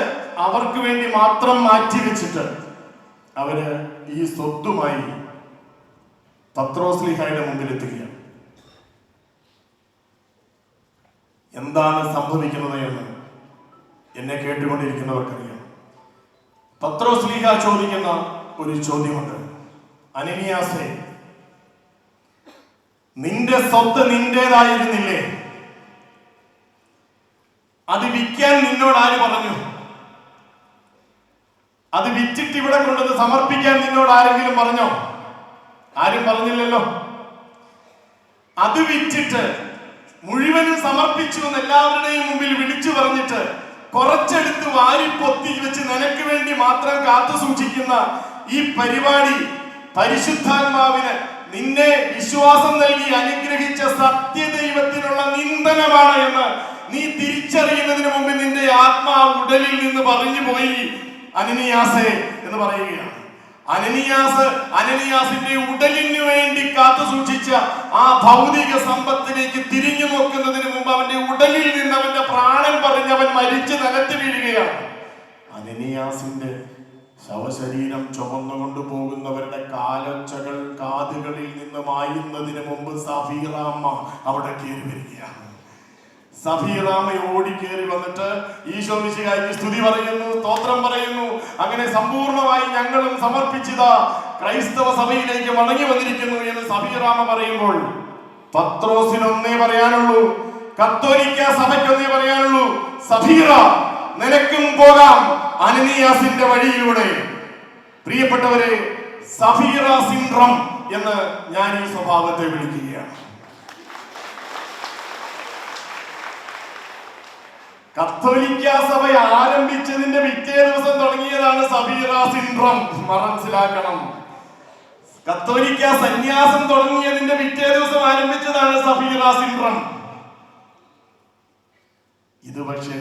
അവർക്ക് വേണ്ടി മാത്രം മാറ്റി വെച്ചിട്ട് അവര് ഈ സ്വത്തുമായി പത്രോസ് ശ്ലീഹായുടെ മുമ്പിൽ എത്തുകയാണ്. എന്താണ് സംഭവിക്കുന്നത് എന്ന് എന്നെ കേട്ടുകൊണ്ടിരിക്കുന്നവർക്കറിയാം. പത്രോസ് ശ്ലീഹ ചോദിക്കുന്ന ഒരു ചോദ്യമുണ്ട്. അനനിയാസേ, നിന്റെ സ്വത്ത് നിന്റേതായിരുന്നില്ലേ? അത് വിൽക്കാൻ നിന്നോട് ആര് പറഞ്ഞു? അത് വിറ്റിട്ട് ഇവിടെ കൊണ്ടുവന്ന് സമർപ്പിക്കാൻ നിന്നോട് ആരെങ്കിലും പറഞ്ഞോ? ആരും പറഞ്ഞില്ലല്ലോ. അത് വിറ്റിട്ട് മുഴുവനും സമർപ്പിച്ചു എന്ന് എല്ലാവരുടെയും മുമ്പിൽ വിളിച്ചു പറഞ്ഞിട്ട് കുറച്ചെടുത്ത് വാരിപ്പൊത്തി വെച്ച് നിനക്ക് വേണ്ടി മാത്രം കാത്തു സൂക്ഷിക്കുന്ന ഈ പരിപാടി പരിശുദ്ധാത്മാവിന് നിന്നെ വിശ്വാസം നൽകി അനുഗ്രഹിച്ച സത്യദൈവത്തിനുള്ള നിന്ദനമാണ് എന്ന് നീ തിരിച്ചറിയുന്നതിന് മുമ്പ് നിന്റെ ആത്മാവ് ഉടലിൽ നിന്ന് പറഞ്ഞു പോയി അനനിയാസേ എന്ന് പറയുകയാണ്. അനനിയാസിന്റെ ഉടലിന് വേണ്ടി കാത്തു സൂക്ഷിച്ച ആ ഭൗതിക സമ്പത്തിലേക്ക് തിരിഞ്ഞു നോക്കുന്നതിന് മുമ്പ് അവന്റെ ഉടലിൽ നിന്ന് അവന്റെ പ്രാണൻ പറഞ്ഞ് അവൻ മരിച്ച് നിലത്ത് വീഴുകയാണ്. അനനിയാസിന്റെ ശവശരീരം ചുമന്നുകൊണ്ടു പോകുന്നവരുടെ കാലൊച്ചകൾ കാതുകളിൽ നിന്ന് മായുന്നതിന് മുമ്പ് സഫീറാമ്മ അവിടെ കയറി വരികയാണ്. സഫീറാമ്മ ഓടിക്കേറി വന്നിട്ട് ഈശോ മിശിഹായ്ക്ക് സ്തുതി പറയുന്നു, സ്തോത്രം പറയുന്നു. അങ്ങനെ സമ്പൂർണമായി ഞങ്ങളും സമർപ്പിച്ചതാ ക്രൈസ്തവ സഭയിലേക്ക് മടങ്ങി വന്നിരിക്കുന്നു എന്ന് സഫീറാമ്മ പറയുമ്പോൾ പത്രോസിനൊന്നേ പറയാനുള്ളൂ, കത്തോലിക്ക സഭയ്ക്കൊന്നേ പറയാനുള്ളൂ, സഫീറ നിനക്കും പോകാം അനനിയാസിന്റെ വഴിയിലൂടെ. പ്രിയപ്പെട്ടവരെ, സഫീറ സിൻഡ്രം എന്ന് ഞാൻ ഈ സ്വഭാവത്തെ വിളിക്കുകയാണ്. കത്തോലിക്ക സഭ ആരംഭിച്ചതിന്റെ പിറ്റേ ദിവസം തുടങ്ങിയതാണ് സഫീറ സിൻഡ്രം. മനസ്സിലാക്കണം, കത്തോലിക്ക സന്യാസം തുടങ്ങിയതിന്റെ പിറ്റേ ദിവസം ആരംഭിച്ചതാണ് സഫീറ സിൻഡ്രം. ഇത് പക്ഷേ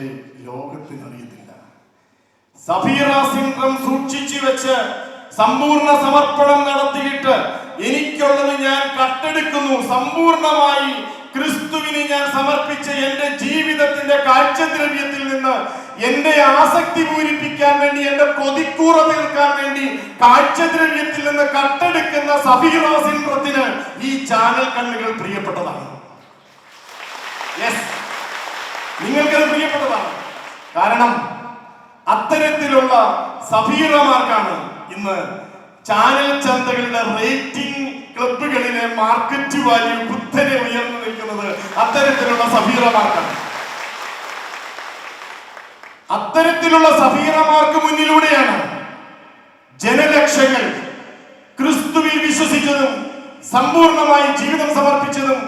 ലോകത്തിന് അറിയത്തില്ല. സഫീറ സിൻഡ്രം സൂക്ഷിച്ചു വെച്ച് സമ്പൂർണ്ണ സമർപ്പണം നടത്തിയിട്ട് എനിക്കുള്ളത് ഞാൻ കട്ടെടുക്കുന്നു, സമ്പൂർണമായി ക്രിസ്തുവിനെ ഞാൻ സമർപ്പിച്ച എന്റെ ജീവിതത്തിന്റെ കാഴ്ചദ്രവ്യത്തിൽ നിന്ന് എന്റെ ആസക്തി പൂരിപ്പിക്കാൻ വേണ്ടി, എന്റെ കൊതിക്കൂറ തീർക്കാൻ വേണ്ടി കാഴ്ചദ്രവ്യത്തിൽ നിന്ന് കട്ടെടുക്കുന്ന സഫീറ സിൻഡ്രത്തിന് ഈ ചാനൽ കണ്ണുകൾ പ്രിയപ്പെട്ടതാണ്. യെസ്, നിങ്ങൾക്കത് പ്രിയപ്പെട്ടതാണ്. കാരണം അത്തരത്തിലുള്ള സഫീറമാർക്കാണ് ഇന്ന് ചാനൽ ചന്തകളുടെ റേറ്റിംഗ് ക്ലബുകളിലെ മാർക്കറ്റ് വാല്യൂ കുത്തനെ ഉയർന്നു നിൽക്കുന്നത്. അത്തരത്തിലുള്ള സഫീറമാർക്കാണ്. അത്തരത്തിലുള്ള സഫീറമാർക്ക് മുന്നിലൂടെയാണ് ജനലക്ഷങ്ങൾ ക്രിസ്തുവിൽ വിശ്വസിച്ചതും സമ്പൂർണമായി ജീവിതം സമർപ്പിച്ചതും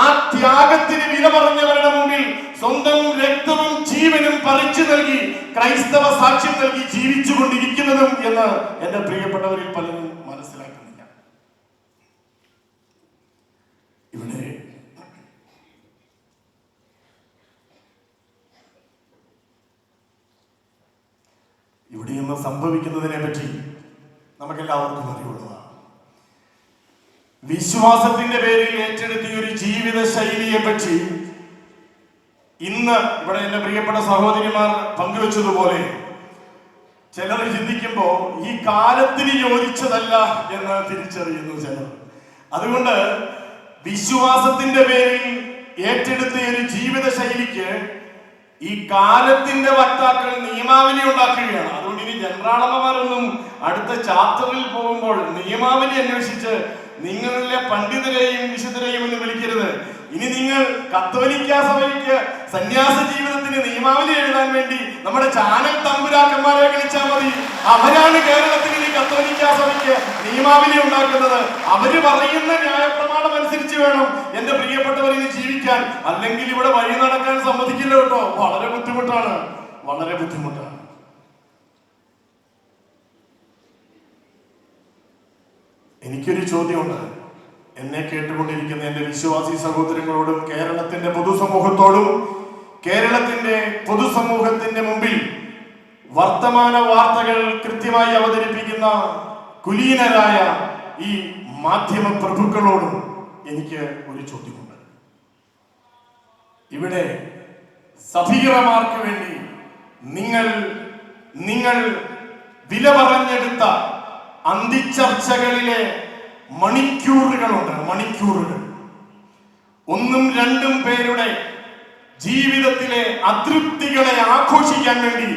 ആ ത്യാഗത്തിന് വില പറഞ്ഞവരുടെ മുമ്പിൽ സ്വന്തം രക്തവും ജീവനും പറിച്ചു നൽകി ക്രൈസ്തവ സാക്ഷ്യം നൽകി ജീവിച്ചു കൊണ്ടിരിക്കുന്നതും എന്ന് എന്റെ പ്രിയപ്പെട്ടവരിൽ പലരും മനസ്സിലാക്കുന്നില്ല. ഇവിടെ ഇന്ന് സംഭവിക്കുന്നതിനെ പറ്റി നമുക്കെല്ലാവർക്കും അറിവുള്ളതാണ്. വിശ്വാസത്തിന്റെ പേരിൽ ഏറ്റെടുത്തിയ ഒരു ജീവിത ശൈലിയെ പറ്റി ഇന്ന് ഇവിടെ എന്റെ പ്രിയപ്പെട്ട സഹോദരിമാർ പങ്കുവച്ചതുപോലെ ചിലർ ചിന്തിക്കുമ്പോ ഈ കാലത്തിന് യോജിച്ചതല്ല എന്ന് തിരിച്ചറിയുന്നു ചിലർ. അതുകൊണ്ട് വിശ്വാസത്തിന്റെ പേരിൽ ഏറ്റെടുത്ത ഒരു ജീവിത ശൈലിക്ക് ഈ കാലത്തിന്റെ വക്താക്കൾ നിയമാവലി ഉണ്ടാക്കുകയാണ്. അതുകൊണ്ട് ഇനി ജനറാളന്മാരൊന്നും അടുത്ത ചാപ്റ്ററിൽ പോകുമ്പോൾ നിയമാവലി അന്വേഷിച്ച് നിങ്ങളിലെ പണ്ഡിതരെയും വിശുദ്ധരെയും ഒന്നും വിളിക്കരുത്. ഇനി നിങ്ങൾ കത്തോലിക്ക സഭയ്ക്ക് സന്യാസ ജീവിതത്തിന് നിയമാവലി എഴുതാൻ വേണ്ടി നമ്മുടെ ചാനൽ തമ്പുരാക്കന്മാരെ വിളിച്ചാൽ മതി. അവരാണ് കേരളത്തിൽ ഇനി കത്തോലിക്ക സഭയ്ക്ക് നിയമാവലി ഉണ്ടാക്കുന്നത്. അവര് പറയുന്ന ന്യായപ്രമാണം അനുസരിച്ച് വേണം എന്റെ പ്രിയപ്പെട്ടവർ ഇനി ജീവിക്കാൻ. അല്ലെങ്കിൽ ഇവിടെ വഴി നടക്കാൻ സമ്മതിക്കില്ല കേട്ടോ. വളരെ ബുദ്ധിമുട്ടാണ്, വളരെ ബുദ്ധിമുട്ടാണ്. എനിക്കൊരു ചോദ്യമുണ്ട്. എന്നെ കേട്ടുകൊണ്ടിരിക്കുന്ന എന്റെ വിശ്വാസി സഹോദരങ്ങളോടും കേരളത്തിന്റെ പൊതുസമൂഹത്തോടും കേരളത്തിന്റെ പൊതുസമൂഹത്തിന്റെ മുമ്പിൽ വർത്തമാന വാർത്തകൾ കൃത്യമായി അവതരിപ്പിക്കുന്ന കുലീനരായ ഈ മാധ്യമ പ്രഭുക്കളോടും എനിക്ക് ഒരു ചോദ്യമുണ്ട്. ഇവിടെ സഭീറമാർക്ക് വേണ്ടി നിങ്ങൾ വില പറഞ്ഞെടുത്ത അന്തിച്ചർച്ചകളിലെ മണിക്കൂറുകളുണ്ട്. മണിക്കൂറുകൾ ഒന്നും രണ്ടും പേരുടെ ജീവിതത്തിലെ അതൃപ്തികളെ ആഘോഷിക്കാൻ വേണ്ടി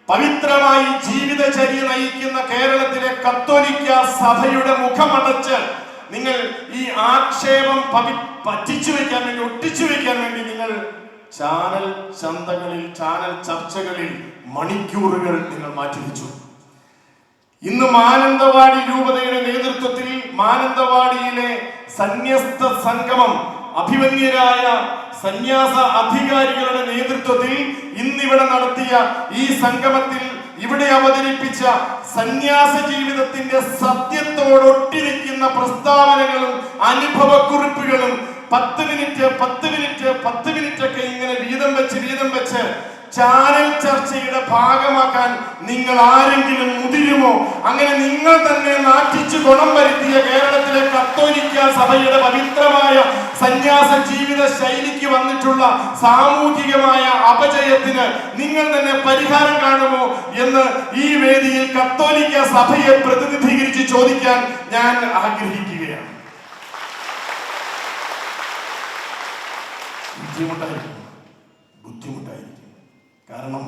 പവിത്രമായി ജീവിതചര്യ നയിക്കുന്ന കേരളത്തിലെ കത്തോലിക്ക സഭയുടെ മുഖമടച്ച് നിങ്ങൾ ഈ ആക്ഷേപം പറ്റിച്ചു വെക്കാൻ വേണ്ടി, ഒട്ടിച്ചു വെക്കാൻ വേണ്ടി നിങ്ങൾ ചാനൽ ചന്തകളിൽ, ചാനൽ ചർച്ചകളിൽ മണിക്കൂറുകൾ നിങ്ങൾ മാറ്റിവെച്ചു. ഇന്ന് മാനന്തവാടി രൂപതയുടെ നേതൃത്വത്തിൽ മാനന്തവാടിയിലെ സന്യസ്ത സംഗമം, അഭിമന്യരായ സന്യാസ അധികാരികളുടെ നേതൃത്വത്തിൽ ഇന്നിവിടെ നടത്തിയ ഈ സംഗമത്തിൽ ഇവിടെ അവതരിപ്പിച്ച സന്യാസ ജീവിതത്തിന്റെ സത്യത്തോടൊട്ടി നിൽക്കുന്ന പ്രസ്താവനകളും അനുഭവക്കുറിപ്പുകളും 10 മിനിറ്റ് ഒക്കെ ഇങ്ങനെ വീതം വെച്ച് ചാനൽ ചർച്ചയുടെ ഭാഗമാക്കാൻ നിങ്ങൾ ആരെങ്കിലും മുതിരുമോ? അങ്ങനെ നിങ്ങൾ തന്നെ നാട്ടിച്ചു ഗുണം വരുത്തിയ കേരളത്തിലെ കത്തോലിക്ക സഭയുടെ പവിത്രമായ സന്യാസ ജീവിത ശൈലിക്ക് വന്നിട്ടുള്ള സാമൂഹികമായ അപജയത്തിന് നിങ്ങൾ തന്നെ പരിഹാരം കാണുമോ എന്ന് ഈ വേദിയിൽ കത്തോലിക്ക സഭയെ പ്രതിനിധീകരിച്ച് ചോദിക്കാൻ ഞാൻ ആഗ്രഹിക്കുകയാണ്. ബുദ്ധിമുട്ടായിരിക്കും. കാരണം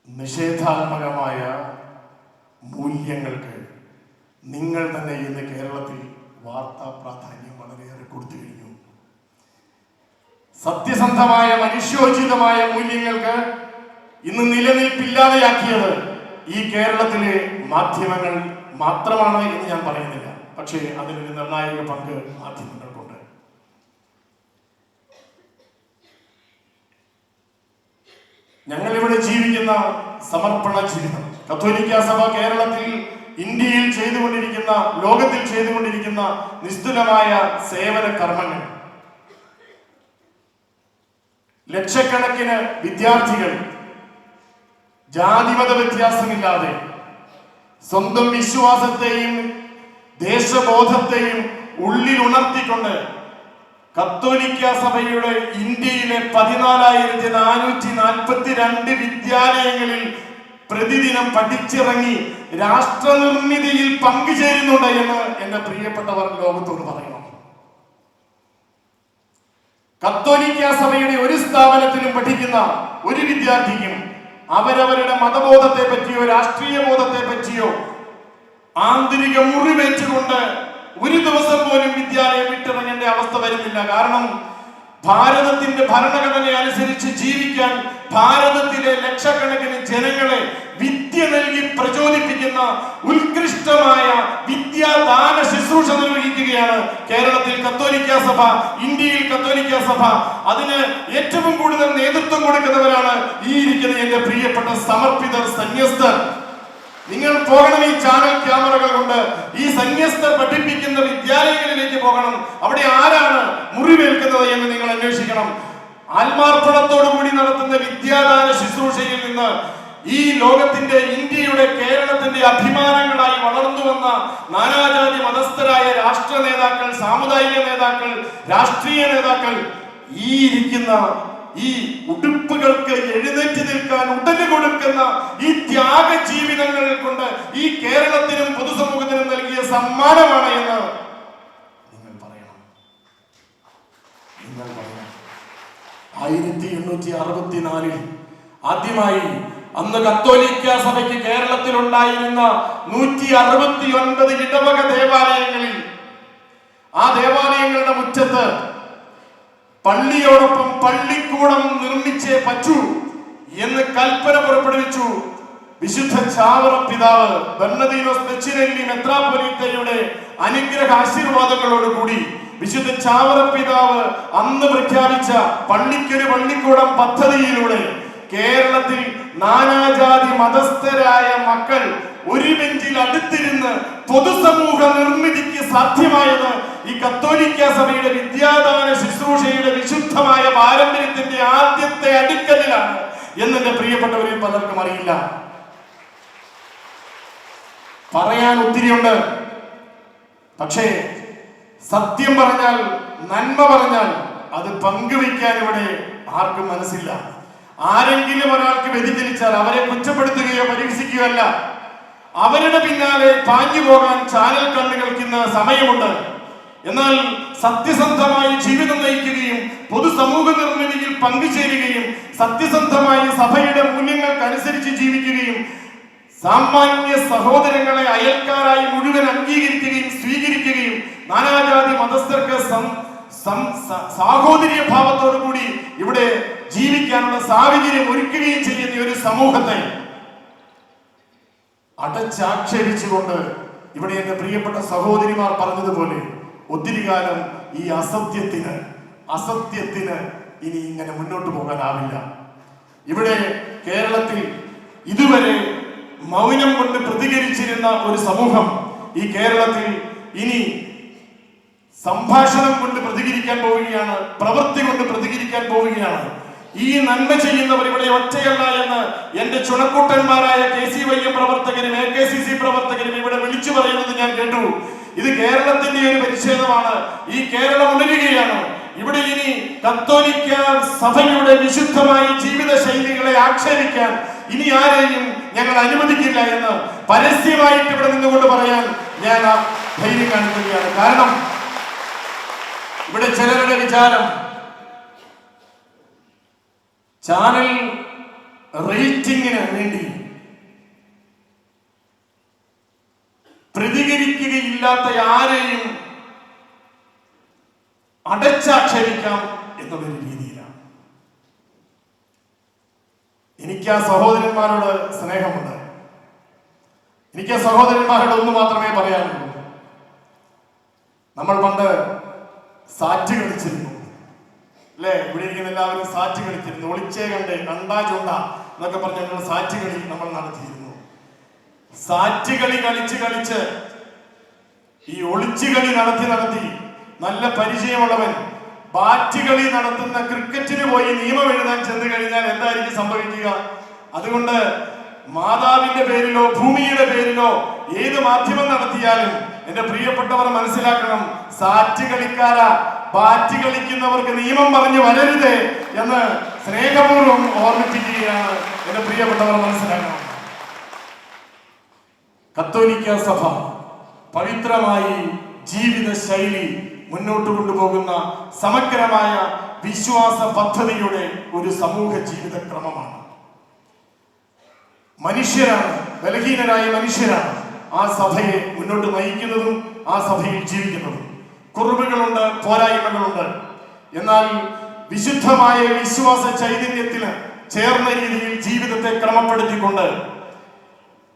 നിഷേധാത്മകമായ മൂല്യങ്ങൾക്ക് നിങ്ങൾ തന്നെ ഇന്ന് കേരളത്തിൽ വാർത്താ പ്രാധാന്യം വളരെയേറെ കൊടുത്തു കഴിഞ്ഞു. സത്യസന്ധമായ മനുഷ്യോചിതമായ മൂല്യങ്ങൾക്ക് ഇന്ന് നിലനിൽപ്പില്ലാതെയാക്കിയത് ഈ കേരളത്തിലെ മാധ്യമങ്ങൾ മാത്രമാണ് എന്ന് ഞാൻ പറയുന്നില്ല. പക്ഷേ അതിനൊരു നിർണായക പങ്ക് മാധ്യമങ്ങൾക്കുണ്ട്. ഞങ്ങളിവിടെ ജീവിക്കുന്ന സമർപ്പണ ജീവിതം, കത്തോലിക്ക സഭ കേരളത്തിൽ, ഇന്ത്യയിൽ ചെയ്തുകൊണ്ടിരിക്കുന്ന, ലോകത്തിൽ ചെയ്തുകൊണ്ടിരിക്കുന്ന നിസ്തുലമായ സേവന കർമ്മങ്ങൾ, ലക്ഷക്കണക്കിന് വിദ്യാർത്ഥികൾ ജാതിമത വ്യത്യാസമില്ലാതെ സ്വന്തം വിശ്വാസത്തെയും ദേശബോധത്തെയും ഉള്ളിൽ ഉണർത്തിക്കൊണ്ട് കത്തോലിക്ക സഭയുടെ ഇന്ത്യയിലെ 14,442 വിദ്യാലയങ്ങളിൽ പ്രതിദിനം പഠിച്ചിറങ്ങി രാഷ്ട്രനിർമ്മിതിയിൽ പങ്കുചേരുന്നുണ്ട് എന്ന് എന്റെ പ്രിയപ്പെട്ടവർ ലോകത്തോട് പറയണം. കത്തോലിക്ക സഭയുടെ ഒരു സ്ഥാപനത്തിലും പഠിക്കുന്ന ഒരു വിദ്യാർത്ഥിക്കും അവരവരുടെ മതബോധത്തെ പറ്റിയോ രാഷ്ട്രീയ ബോധത്തെ പറ്റിയോ ആന്തരിക മുറിവേറ്റുകൊണ്ട് ഒരു ദിവസം പോലും വിദ്യാലയം വിട്ടിറങ്ങേണ്ട അവസ്ഥ വരുന്നില്ല. കാരണം ഭാരതത്തിന്റെ ഭരണഘടന അനുസരിച്ച് ജീവിക്കാൻ ഭാരതത്തിലെ ലക്ഷക്കണക്കിന് ജനങ്ങളെ വിദ്യ നൽകി പ്രചോദിപ്പിക്കുന്ന ഉത്കൃഷ്ടമായ വിദ്യാദാന ശുശ്രൂഷ നിർവഹിക്കുകയാണ് കേരളത്തിൽ കത്തോലിക്ക സഭ, ഇന്ത്യയിൽ കത്തോലിക്ക സഭ. അതിന് ഏറ്റവും കൂടുതൽ നേതൃത്വം കൊടുക്കുന്നവരാണ് ഈ ഇരിക്കുന്ന എന്റെ പ്രിയപ്പെട്ട സമർപ്പിതർ, സന്യസ്തർ. നിങ്ങൾ പോകണം, ഈ ചാനൽ ക്യാമറകൾ കൊണ്ട് ഈ സന്യസ്തർ പഠിപ്പിക്കുന്ന വിദ്യാലയങ്ങളിലേക്ക് പോകണം. അവിടെ ആരാണ് മുറിവേൽക്കുന്നത് എന്ന് നിങ്ങൾ അന്വേഷിക്കണം. ആത്മാർപ്പണത്തോടുകൂടി നടത്തുന്ന വിദ്യാദാന ശുശ്രൂഷയിൽ നിന്ന് ഈ ലോകത്തിന്റെ, ഇന്ത്യയുടെ, കേരളത്തിന്റെ അഭിമാനങ്ങളായി വളർന്നു വന്ന നാനാജാതി മതസ്ഥരായ രാഷ്ട്ര നേതാക്കൾ, സാമുദായിക നേതാക്കൾ, രാഷ്ട്രീയ നേതാക്കൾ, ഈ ഇരിക്കുന്ന ഈ ഉടുപ്പുകൾക്ക് എഴുന്നേറ്റ് നിൽക്കാൻ ഉടനെ കൊടുക്കുന്ന ഈ ത്യാഗ ജീവിതങ്ങൾ കൊണ്ട് ഈ കേരളത്തിനും പൊതുസമൂഹത്തിനും നൽകിയ സമ്മാനമാണ് എന്ന് നിങ്ങൾ പറയണം. 1864 ആദ്യമായി അന്ന് കത്തോലിക്ക സഭയ്ക്ക് കേരളത്തിൽ ഉണ്ടായിരുന്ന 169 ഇടവക ദേവാലയങ്ങളിൽ ആ ദേവാലയങ്ങളുടെ മുറ്റത്ത് പള്ളിയോടൊപ്പം പള്ളിക്കൂടം നിർമ്മിച്ചേ പറ്റൂ എന്ന് കൽപ്പന പുറപ്പെടുവിച്ചു വിശുദ്ധ ചാവറ പിതാവ് ബെർണദീനോസ് പെച്ചിനെല്ലി മെത്രാപ്പൊലീത്തയുടെ അനുഗ്രഹ ആശീർവാദങ്ങളോടുകൂടി വിശുദ്ധ ചാവറ പിതാവ് അന്ന് പ്രഖ്യാപിച്ച പള്ളിക്കൊരു പള്ളിക്കൂടം പദ്ധതിയിലൂടെ കേരളത്തിൽ നാനാജാതി മതസ്ഥരായ മക്കൾ ഒരു ബെഞ്ചിൽ അടുത്തിരുന്ന് പൊതുസമൂഹ നിർമ്മിതിക്ക് സാധ്യമായത് ഈ കത്തോലിക്ക സഭയുടെ വിദ്യാദാന ശുശ്രൂഷയുടെ വിശുദ്ധമായ പാരമ്പര്യത്തിന്റെ ആദ്യത്തെ അടിക്കലിലാണ് എന്നെന്റെ പ്രിയപ്പെട്ടവരിൽ പലർക്കും അറിയില്ല. പറയാൻ ഒത്തിരിയുണ്ട്. പക്ഷേ സത്യം പറഞ്ഞാൽ, നന്മ പറഞ്ഞാൽ അത് പങ്കുവയ്ക്കാൻ ഇവിടെ ആർക്കും മനസ്സില്ല. ആരെങ്കിലും ഒരാൾക്ക് വ്യതിചലിച്ചാൽ അവരെ കുറ്റപ്പെടുത്തുകയോ പരിഹസിക്കുകയോ അല്ല, അവരുടെ പിന്നാലെ പാഞ്ഞു പോകാൻ ചാനൽ കണ്ണുകൾക്ക് ഇന്ന് സമയമുണ്ട്. എന്നാൽ സത്യസന്ധമായി ജീവിതം നയിക്കുകയും പൊതുസമൂഹ നിർമ്മിതിയിൽ പങ്കുചേരുകയും സത്യസന്ധമായി സഭയുടെ മൂല്യങ്ങൾക്കനുസരിച്ച് ജീവിക്കുകയും സാമാന്യ സഹോദരങ്ങളെ അയൽക്കാരായി മുഴുവൻ അംഗീകരിക്കുകയും സ്വീകരിക്കുകയും നാനാജാതി മതസ്ഥർക്ക് സാഹോദര്യ ഭാവത്തോടു കൂടി ഇവിടെ ജീവിക്കാനുള്ള സാഹചര്യം ഒരുക്കുകയും ചെയ്യുന്ന ഒരു സമൂഹത്തെ അടച്ചാക്ഷേപിച്ചുകൊണ്ട് ഇവിടെ എന്റെ പ്രിയപ്പെട്ട സഹോദരിമാർ പറഞ്ഞതുപോലെ ഒത്തിരി കാലം ഈ അസത്യത്തിന് ഇനി ഇങ്ങനെ മുന്നോട്ട് പോകാനാവില്ല. ഇവിടെ കേരളത്തിൽ ഇതുവരെ മൗനം കൊണ്ട് പ്രതികരിച്ചിരുന്ന ഒരു സമൂഹം ഈ കേരളത്തിൽ ഇനി സംഭാഷണം കൊണ്ട് പ്രതികരിക്കാൻ പോവുകയാണ്, പ്രവൃത്തി കൊണ്ട് പ്രതികരിക്കാൻ പോവുകയാണ്. ഈ നന്മ ചെയ്യുന്നവർ ഇവിടെ ഒറ്റയല്ല എന്ന് എന്റെ ചുണക്കൂട്ടന്മാരായ KCYM പ്രവർത്തകരും AKCC പ്രവർത്തകരും ഇവിടെ വിളിച്ചു പറയുന്നത് ഞാൻ കേട്ടു. ഇത് കേരളത്തിന്റെ ഒരു പരിച്ഛേദമാണ്. ഈ കേരളം ഉണരുകയാണ്. ഇവിടെ ഇനി കത്തോലിക്ക സഭയുടെ വിശുദ്ധമായ ജീവിത ശൈലികളെ ആക്ഷേപിക്കാൻ ഇനി ആരെയും ഞങ്ങൾ അനുവദിക്കില്ല എന്ന് പരസ്യമായിട്ട് ഇവിടെ നിന്നുകൊണ്ട് പറയാൻ ഞാൻ ധൈര്യം കാണിക്കുകയാണ്. കാരണം ഇവിടെ ചിലരുടെ വിചാരം ചാനൽ റേറ്റിംഗിന് വേണ്ടി പ്രതികരിക്കുകയില്ലാത്ത ആരെയും അടച്ചാക്ഷേപിക്കാം എന്നുള്ളൊരു രീതിയിലാണ്. എനിക്ക് ആ സഹോദരന്മാരോട് സ്നേഹമുണ്ട്. എനിക്ക് ആ സഹോദരന്മാരോട് ഒന്ന് മാത്രമേ പറയാനുള്ളൂ. നമ്മൾ പണ്ട് സാറ്റ് കളിച്ചിരുന്നു അല്ലെ? ഇവിടെ ഇരിക്കുന്ന എല്ലാവരും സാറ്റ് കളിച്ചിരുന്നു. ഒളിച്ചേ കണ്ടാ ചൂണ്ട എന്നൊക്കെ പറഞ്ഞ സാറ്റ് കളി നമ്മൾ നടത്തിയിരുന്നു. സാറ്റ് കളി കളിച്ച് ഈ ഒളിച്ചുകളി നടത്തി നല്ല പരിചയമുള്ളവൻ ബാറ്റ് കളി നടത്തുന്ന ക്രിക്കറ്റിന് പോയി നിയമം എഴുതാൻ ചെന്ന് കഴിഞ്ഞാൽ എന്തായിരിക്കും സംഭവിക്കുക? അതുകൊണ്ട് മാതാവിന്റെ പേരിലോ ഭൂമിയുടെ പേരിലോ ഏത് മാധ്യമം നടത്തിയാലും എന്റെ പ്രിയപ്പെട്ടവർ മനസ്സിലാക്കണം, സാറ്റ് കളിക്കാരാ, ബാറ്റ് കളിക്കുന്നവർക്ക് നിയമം പറഞ്ഞു വരരുത് എന്ന് സ്നേഹപൂർവ്വം ഓർമ്മിപ്പിക്കുകയാണ് എന്റെ പ്രിയപ്പെട്ടവർ മനസ്സിലാക്കണം. കത്തോലിക്ക സഭ പവിത്രമായി ജീവിത ശൈലി മുന്നോട്ട് കൊണ്ടുപോകുന്ന സമഗ്രമായ വിശ്വാസ പദ്ധതിയുടെ ഒരു സമൂഹ ജീവിത ക്രമമാണ്. മനുഷ്യരാണ്, ബലഹീനരായ മനുഷ്യരാണ് ആ സഭയെ മുന്നോട്ട് നയിക്കുന്നതും ആ സഭയിൽ ജീവിക്കുന്നതും. കുറവുകളുണ്ട്, പോരായ്മകളുണ്ട്. എന്നാൽ വിശുദ്ധമായ വിശ്വാസ ചൈതന്യത്തിന് ചേർന്ന രീതിയിൽ ജീവിതത്തെ ക്രമപ്പെടുത്തിക്കൊണ്ട്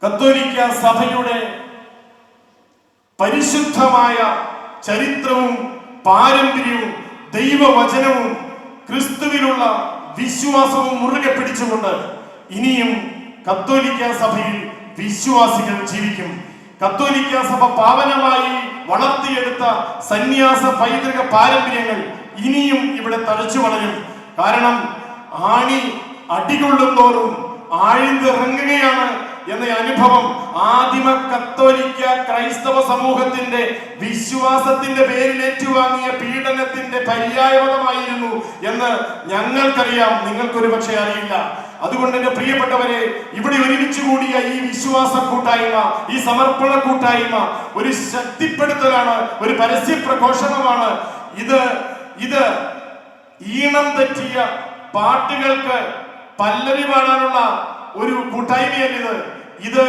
കത്തോലിക്ക സഭയുടെ പരിശുദ്ധമായ ചരിത്രവും പാരമ്പര്യവും ദൈവവചനവും ക്രിസ്തുവിലുള്ള വിശ്വാസവും മുറുകെ പിടിച്ചുകൊണ്ട് ഇനിയും കത്തോലിക്ക സഭയിൽ വിശ്വാസികൾ ജീവിക്കും. കത്തോലിക്ക സഭ പാവനമായി വളർത്തിയെടുത്ത സന്യാസ പൈതൃക പാരമ്പര്യങ്ങൾ ഇനിയും ഇവിടെ തഴച്ചു വളരും. കാരണം ആണി അടികൊള്ളും തോറും ആഴ്ന്നിറങ്ങുകയാണ് എന്ന അനുഭവം ആദിമ കത്തോലിക്ക ക്രൈസ്തവ സമൂഹത്തിന്റെ വിശ്വാസത്തിന്റെ പേരിൽ ഏറ്റുവാങ്ങിയ പീഡനത്തിന്റെ പര്യായപദമായിരുന്നു എന്ന് ഞങ്ങൾക്കറിയാം, നിങ്ങൾക്കൊരു പക്ഷേ അറിയില്ല. അതുകൊണ്ട് എന്റെ പ്രിയപ്പെട്ടവരെ, ഇവിടെ ഒരുമിച്ച് കൂടിയ ഈ വിശ്വാസ കൂട്ടായ്മ, ഈ സമർപ്പണ കൂട്ടായ്മ ഒരു ശക്തിപ്പെടുത്തലാണ്, ഒരു പരസ്യ പ്രഘോഷണമാണ്. ഇത് ഈണം തെറ്റിയ പാട്ടുകൾക്ക് പല്ലവി പാടാനുള്ള ഒരു കൂട്ടായ്മയല്ല ഇത്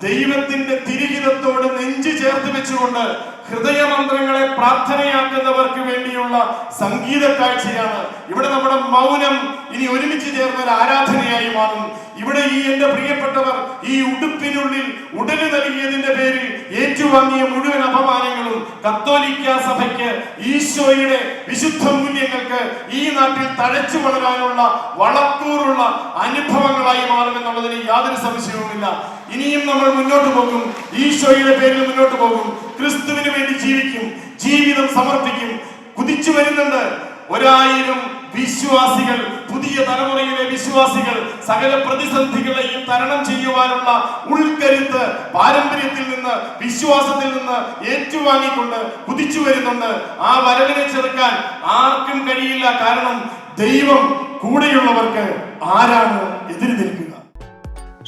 ദൈവത്തിന്റെ തിരുഹിതത്തോട് നെഞ്ചു ചേർത്ത് വെച്ചുകൊണ്ട് ഹൃദയമന്ത്രങ്ങളെ പ്രാർത്ഥനയാക്കുന്നവർക്ക് വേണ്ടിയുള്ള സംഗീത കാഴ്ചയാണ്. ഇവിടെ നമ്മുടെ മൗനം ഇനി ഒരുമിച്ച് ചേർന്ന ഒരു ആരാധനയായി മാറും. ഇവിടെ ഈ എന്റെ പ്രിയപ്പെട്ടവർ ഈ ഉടുപ്പിനുള്ളിൽ ഉടല് നൽകിയതിന്റെ പേരിൽ ഏറ്റുവാങ്ങിയ മുഴുവൻ അപമാനങ്ങളും കത്തോലിക്ക സഭയ്ക്ക് ഈശോയുടെ വിശുദ്ധ മൂല്യങ്ങൾക്ക് ഈ നാട്ടിൽ തഴച്ചു വളരാനുള്ള വളക്കൂറുള്ള അനുഭവങ്ങളായി മാറുമെന്നുള്ളതിന് യാതൊരു സംശയവുമില്ല. ഇനിയും നമ്മൾ മുന്നോട്ട് പോകും, ഈശോയുടെ പേരിൽ മുന്നോട്ട് പോകും, ക്രിസ്തുവിന് വേണ്ടി ജീവിക്കും, ജീവിതം സമർപ്പിക്കും. കുതിച്ചു വരുന്നുണ്ട് 1000 വിശ്വാസികൾ, പുതിയ തലമുറയിലെ വിശ്വാസികൾ സകല പ്രതിസന്ധികളെയും തരണം ചെയ്യുവാനുള്ള ഉൾക്കരുത്ത് പാരമ്പര്യത്തിൽ നിന്ന്, വിശ്വാസത്തിൽ നിന്ന് ഏറ്റുവാങ്ങിക്കൊണ്ട് കുതിച്ചു വരുന്നുണ്ട്. ആ വരവിനെ ചെറുക്കാൻ ആർക്കും കഴിയില്ല. കാരണം ദൈവം കൂടെയുള്ളവർക്ക് ആരാണ് എതിര് നിൽക്കുക?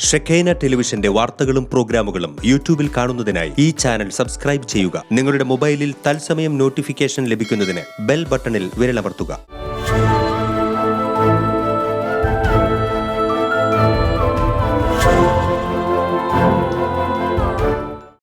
ഷെഖൈന ടെലിവിഷന്റെ വാർത്തകളും പ്രോഗ്രാമുകളും യൂട്യൂബിൽ കാണുന്നതിനായി ഈ ചാനൽ സബ്സ്ക്രൈബ് ചെയ്യുക. നിങ്ങളുടെ മൊബൈലിൽ തത്സമയം നോട്ടിഫിക്കേഷൻ ലഭിക്കുന്നതിന് ബെൽ ബട്ടണിൽ വിരലമർത്തുക.